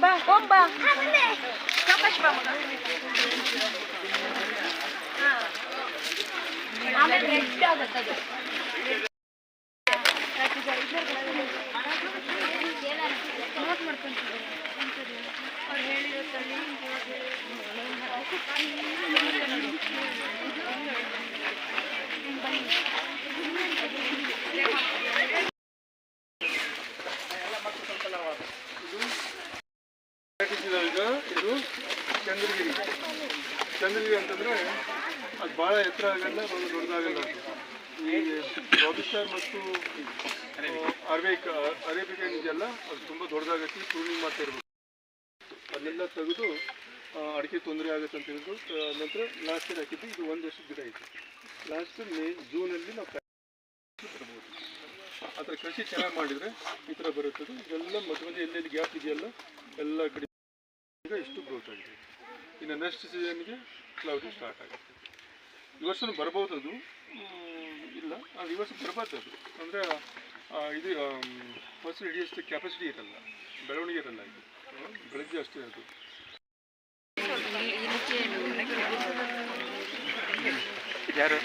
ಬಾ ಹೋಗ್ ಬಾ ಸಾಕಾಶ್ ಬಾ ಮಗ ಆಮೇಲೆ ರೆಡ್ ಆಗುತ್ತದು ನೋಟ್ ಮಾಡ್ಕೊಂತೀವಿ ಅವ್ರು ಹೇಳಿರೋ ತಳಿ ಈಗ ಇದು ಚಂದ್ರಗಿರಿ ಚಂದ್ರಗಿರಿ ಅಂತಂದರೆ ಅದು ಭಾಳ ಎತ್ತರ ಆಗಲ್ಲ ಭಾಳ ದೊಡ್ಡದಾಗಲ್ಲ ಈ ರಾಬಿಸ್ಟರ್ ಮತ್ತು ಅರೇಬಿಕ ಏನಿದೆಯಲ್ಲ ಅದು ತುಂಬ ದೊಡ್ಡದಾಗತ್ತೆ ಪ್ರೂನಿಂಗ್ ಮಾಡ್ತಾ ಇರ್ಬೇಕು ಅದನ್ನೆಲ್ಲ ತೆಗೆದು ಅಡಿಕೆ ತೊಂದರೆ ಆಗುತ್ತೆ ಅಂತ ಹೇಳಿದ್ರು ನಂತರ ಲಾಸ್ಟ್ ಇಯರ್ ಹಾಕಿದ್ದು ಇದು 1 ವರ್ಷದ ಗಿಡ ಐತೆ ಲಾಸ್ಟ್ ಜೂನಲ್ಲಿ ನಾವು ಬರ್ಬೋದು ಆ ಥರ ಕೃಷಿ ಚೆನ್ನಾಗಿ ಮಾಡಿದರೆ ಈ ಥರ ಬರುತ್ತದೆ ಇದೆಲ್ಲ ಮಧ್ಯೆ ಎಲ್ಲೆಲ್ಲಿ ಗ್ಯಾಪ್ ಇದೆಯಲ್ಲ ಎಲ್ಲ ಕಡೆ ಈಗ ಇಷ್ಟು ಗ್ರೋತ್ ಆಗಿದೆ ಇನ್ನು ನೆಕ್ಸ್ಟ್ ಸೀಸನ್ಗೆ ಕ್ಲೌಡಿ ಸ್ಟಾರ್ಟ್ ಆಗುತ್ತೆ ಈ ವರ್ಷನೂ ಬರ್ಬೋದು ಅದು ಇಲ್ಲ ಅದು ಈ ವರ್ಷ ಬರಬಾರ್ದು ಅದು ಅಂದರೆ ಇದು ಫಸ್ಟ್ ಹಿಡಿಯೋಷ್ಟು ಕೆಪಾಸಿಟಿ ಇರಲ್ಲ ಬೆಳವಣಿಗೆ ಇರಲ್ಲ ಇದು ಬೆಳಗ್ಗೆ ಅಷ್ಟೇ ಅದು ಯಾರು